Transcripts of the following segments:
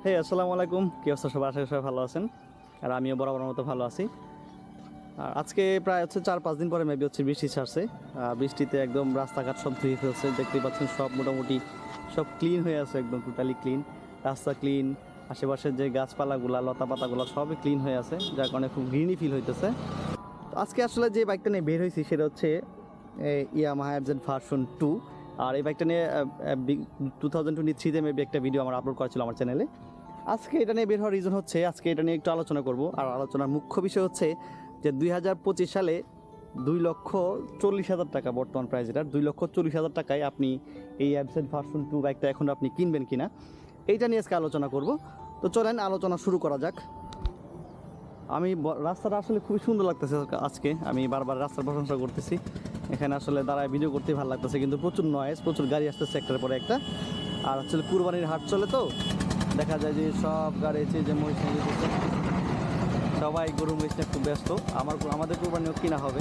আসসালামু আলাইকুম, কি অবস্থা সবাই? আশা করি সবাই ভালো আছেন, আর আমিও বরাবর মতো ভালো আছি। আর আজকে প্রায় 4-5 দিন পরে মেবি বৃষ্টি ছাড়ছে। বৃষ্টিতে একদম রাস্তাঘাট সব ধুয়ে ফেলছে, দেখতেই পাচ্ছেন সব মোটামুটি সব ক্লিন হয়ে আছে, একদম টোটালি ক্লিন। রাস্তা ক্লিন, আশেপাশের যে গাছপালাগুলা লতা পাতাগুলো সবই ক্লিন হয়ে আছে, যার কারণে খুব গ্রিনি ফিল হইতেছে। তো আজকে আসলে যে বাইকটা নিয়ে বের হয়েছি সেটা হচ্ছে ইয়ামাহা এফজেড ভার্সন 2। আর এই বাইকটা নিয়ে 2023-তে মেবি একটা ভিডিও আমার আপলোড করেছিল আমার চ্যানেলে। আজকে এটা নিয়ে বের হওয়ার রিজন হচ্ছে আজকে এটা নিয়ে একটু আলোচনা করব। আর আলোচনার মুখ্য বিষয় হচ্ছে যে 2025 সালে 2,40,000 টাকা বর্তমান প্রাইস, এটার 2,40,000 টাকায় আপনি এই এফজেড ভার্সন 2 বাইকটা এখন আপনি কিনবেন কিনা, এইটা নিয়ে আজকে আলোচনা করব। তো চলেন আলোচনা শুরু করা যাক। রাস্তাটা আসলে খুবই সুন্দর লাগতেছে আজকে, আমি বারবার রাস্তার প্রশংসা করতেছি। এখানে আসলে দাঁড়ায় ভিডিও করতে ভালো লাগতেছে, কিন্তু প্রচুর নয়েজ, প্রচুর গাড়ি আসতেছে একটার পরে একটা। আর আসলে কুরবানির হাট চলে, তো দেখা যায় যে সব গাড়ি যে মহিষ নিয়ে যেতেছে, সবাই গরু মহিষ নিয়ে খুব ব্যস্ত। আমাদের কুরবানিও কিনা হবে।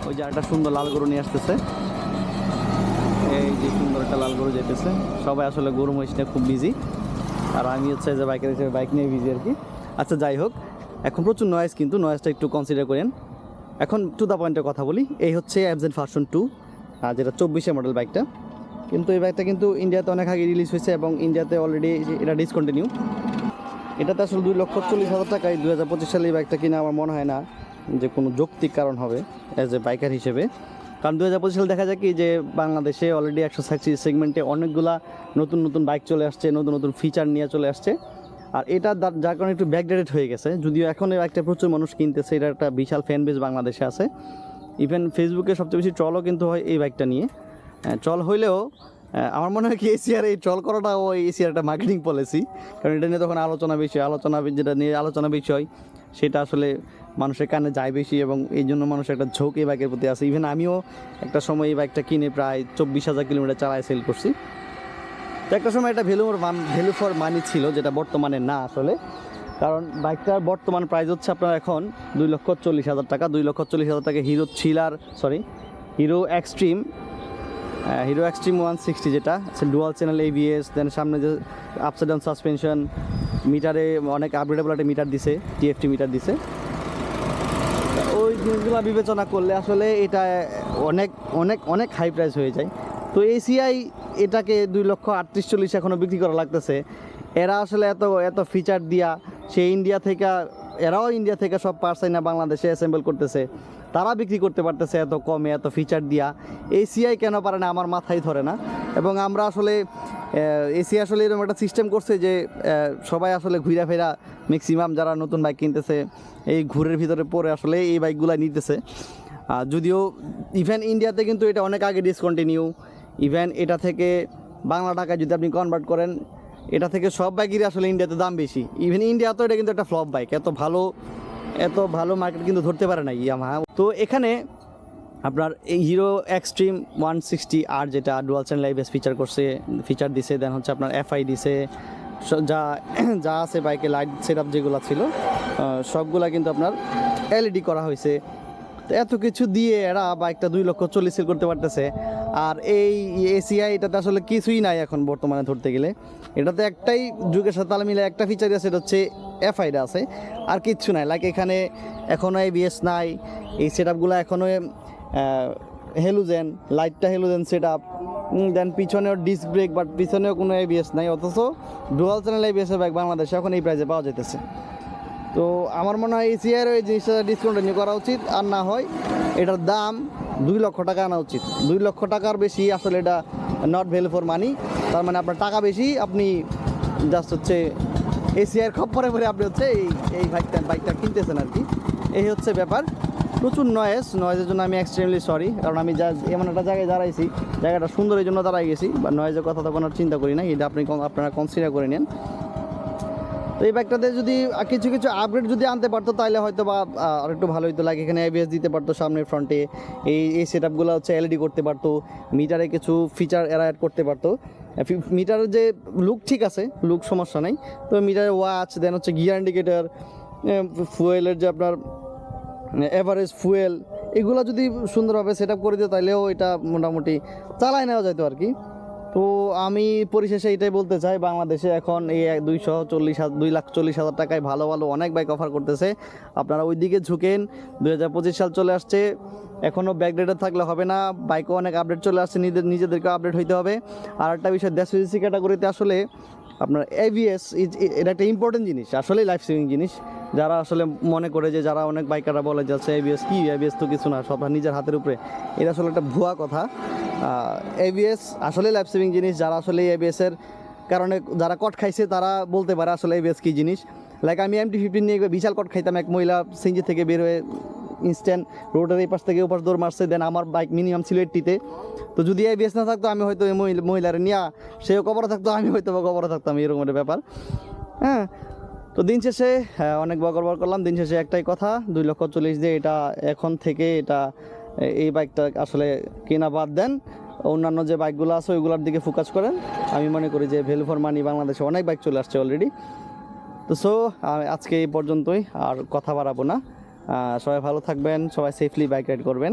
ওই যে একটা সুন্দর লাল গরু নিয়ে আসতেছে, এই যে সুন্দর একটা লাল গরু যেতেছে। সবাই আসলে গরু মহিষ নিয়ে খুব বিজি, আর আমি হচ্ছে যে বাইকের হিসেবে বাইক নিয়ে বিজি আর কি। আচ্ছা যাই হোক, এখন প্রচুর নয়েজ, কিন্তু নয়েজটা একটু কনসিডার করেন। এখন টু দ্য পয়েন্টের কথা বলি, এই হচ্ছে এফজেড ভার্সন 2, যেটা 24 মডেল বাইকটা। কিন্তু এই বাইকটা কিন্তু ইন্ডিয়াতে অনেক আগে রিলিজ হয়েছে এবং ইন্ডিয়াতে অলরেডি এটা ডিসকন্টিনিউ। এটাতে আসলে 2,40,000 টাকায় 2025 সালে এই বাইকটা কিনা আমার মনে হয় না যে কোনো যৌক্তিক কারণ হবে অ্যাজ এ বাইকার হিসেবে। কারণ 2025 সালে দেখা যায় কি যে বাংলাদেশে অলরেডি 160 সেগমেন্টে অনেকগুলা নতুন নতুন বাইক চলে আসছে, নতুন নতুন ফিচার নিয়ে চলে আসছে। আর এটা যার কারণে একটু ব্যাকডেটেড হয়ে গেছে, যদিও এখন এই বাইকটা প্রচুর মানুষ কিনতেছে। এটা একটা বিশাল ফ্যান বেস বাংলাদেশে আছে। ইভেন ফেসবুকে সবচেয়ে বেশি ট্রলও কিন্তু হয় এই বাইকটা নিয়ে। ট্রল হইলেও আমার মনে হয় কি এসিআর এই ট্রল করাটা ওই এসিআর একটা মার্কেটিং পলিসি। কারণ এটা নিয়ে তখন যেটা নিয়ে আলোচনা বিষয় সেটা আসলে মানুষের কানে যায় বেশি, এবং এই জন্য মানুষের একটা ঝোঁক এই বাইকের প্রতি আছে। ইভেন আমিও একটা সময় এই বাইকটা কিনে প্রায় 24,000 কিলোমিটার চালায় সেল করছি। তো একটা সময় এটা ভ্যালু ফর মানি ছিল, যেটা বর্তমানে না আসলে। কারণ বাইকটার বর্তমান প্রাইস হচ্ছে আপনার এখন 2,40,000 টাকা। 2,40,000 টাকা হিরো এক্সট্রিম 160, যেটা ডুয়াল চ্যানেল ABS, দেন সামনে যে আপসাইড ডাউন সাসপেনশন, মিটারে অনেক আপগ্রেডেবল একটা মিটার দিছে, TFT মিটার দিছে। ওই জিনিসগুলো বিবেচনা করলে আসলে এটা অনেক অনেক অনেক হাই প্রাইস হয়ে যায়। তো এসিআই এটাকে 2,38,40 এখনও বিক্রি করা লাগতেছে। এরা আসলে এত এত ফিচার দিয়া এরাও ইন্ডিয়া থেকে সব পার্টস না বাংলাদেশে অ্যাসেম্বল করতেছে, তারা বিক্রি করতে পারতেছে এত কমে এত ফিচার দিয়া। এসিআই কেন পারে না আমার মাথায় ধরে না। এবং আমরা আসলে এসিআই আসলে এরকম একটা সিস্টেম করছে যে সবাই আসলে ঘুরা ফেরা ম্যাক্সিমাম যারা নতুন বাইক কিনতেছে এই ঘুরের ভিতরে পড়ে আসলে এই বাইকগুলো নিতেছে। যদিও ইভেন ইন্ডিয়াতে কিন্তু এটা অনেক আগে ডিসকন্টিনিউ। ইভেন এটা থেকে বাংলা টাকায় যদি আপনি কনভার্ট করেন, এটা থেকে সব বাইকেরই আসলে ইন্ডিয়াতে দাম বেশি। ইভেন ইন্ডিয়া তো এটা কিন্তু একটা ফ্লপ বাইক, এত ভালো মার্কেট কিন্তু ধরতে পারে না ইয়ামাহা। তো এখানে আপনার এই হিরো এক্সট্রিম 160 আর যেটা ডুয়াল চ্যানেল ABS ফিচার দিছে, দেন হচ্ছে আপনার FI দিছে, যা আছে বাইকে লাইট সেট আপ যেগুলো ছিল সবগুলা কিন্তু আপনার LED করা হয়েছে। তো এত কিছু দিয়ে এরা বাইকটা 2,40,000 সেল করতে পারতেছে। আর এই এসিআই এটাতে আসলে কিছুই নাই এখন বর্তমানে ধরতে গেলে। এটাতে একটাই যুগের সাথে তাল মিলে একটা ফিচার আছে, সেটা হচ্ছে FIটা আছে, আর কিচ্ছু নাই। লাইক এখানে এখনও ABS নাই, এই সেট আপগুলো এখনও লাইটটা হেলুজেন সেট আপ, দেন পিছনেও ডিস্ক ব্রেক, বাট পিছনেও কোনো ABS নাই। অথচ ডুয়াল চ্যানেল ABS বাইক বাংলাদেশে এখন এই প্রাইসে পাওয়া যেতেছে। তো আমার মনে হয় এসিআর ওই জিনিসটা ডিসকন্টিনিউ করা উচিত, আর না হয় এটার দাম 2 লক্ষ টাকা আনা উচিত। 2 লক্ষ টাকার বেশি আসলে এটা নট ভ্যালু ফর মানি। তার মানে আপনার টাকা বেশি, আপনি জাস্ট হচ্ছে এসিআর খপ্পরে পরে আপনি হচ্ছে এই বাইকটা কিনতেছেন আর কি। এই হচ্ছে ব্যাপার। প্রচুর নয়েজের জন্য আমি এক্সট্রিমলি সরি, কারণ আমি এমন একটা জায়গায় দাঁড়াইছি, জায়গাটা সুন্দর এই জন্য দাঁড়াই গেছি, বা নয়েজের কথা তখন আর চিন্তা করি না, এটা আপনারা কনসিডার করে নেন। তো এই বাইকটাতে যদি কিছু আপগ্রেড যদি আনতে পারতো তাহলে হয়তো বা আর একটু ভালো হতো। লাগে এখানে ABS দিতে পারতো সামনের ফ্রন্টে, এই সেট আপগুলো হচ্ছে LED করতে পারতো, মিটারে কিছু ফিচার অ্যাড করতে পারতো। মিটারের যে লুক ঠিক আছে, লুক সমস্যা নেই। তো মিটারের ওয়াচ, দেন হচ্ছে গিয়ার ইন্ডিকেটার, ফুয়েলের যে আপনার এভারেজ ফুয়েল, এগুলো যদি সুন্দরভাবে সেট আপ করে দিত তাহলেও এটা মোটামুটি চালায় নেওয়া যেত আর কি। তো আমি পরিশেষে এটাই বলতে চাই, বাংলাদেশে এখন এই 2,40,000 টাকায় ভালো ভালো অনেক বাইক অফার করতেছে। আপনারা ওই দিকে ঝুঁকেন। 2025 সাল চলে আসছে, এখনও ব্যাকডেটে থাকলে হবে না, বাইকও অনেক আপডেট চলে আসছে, নিজেদেরকে আপডেট হইতে হবে। আর একটা বিষয়, দেশি ক্যাটাগরিতে আসলে আপনার এবিএস এটা একটা ইম্পর্টেন্ট জিনিস, আসলেই লাইফ সেভিং জিনিস। যারা আসলে মনে করে যে, যারা অনেক বাইকাররা বলে যাচ্ছে এবিএস কি, এবিএস তো কিছু না, সব নিজের হাতের উপরে, এটা আসলে একটা ভুয়া কথা। এবিএস আসলে লাইফ সেভিং জিনিস। যারা আসলে এবিএসের কারণে যারা কট খাইছে তারা বলতে পারে আসলে এবিএস কী জিনিস। লাইক আমি MT-15 নিয়ে বিশাল কট খাইতাম, এক মহিলা সিঞ্জি থেকে বের হয়ে ইনস্ট্যান্ট রোডের এই পাশ থেকে ও পাশ দৌড় মারছে, দেন আমার বাইক মিনিমাম ছিল 80-তে। তো যদি এবিএস না থাকতো আমি হয়তো মহিলার নিয়ে সেও কবরে থাকতো, আমি হয়তো কবরে থাকতাম, এরকম একটা ব্যাপার। হ্যাঁ, তো দিন শেষে অনেক বকর করলাম। দিন শেষে একটাই কথা, 2,40,000 দিয়ে এটা এখন থেকে এই বাইকটা আসলে কেনা বাদ দেন, অন্যান্য যে বাইকগুলো আছে ওইগুলোর দিকে ফোকাস করেন। আমি মনে করি যে ভ্যালু ফর মানি বাংলাদেশে অনেক বাইক চলে আসছে অলরেডি। তো আজকে এই পর্যন্তই, আর কথা বাড়াবো না। সবাই ভালো থাকবেন, সবাই সেফলি বাইক রাইড করবেন,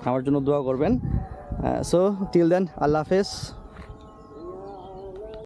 আমার জন্য দোয়া করবেন। টিল দেন, আল্লাহ হাফেজ।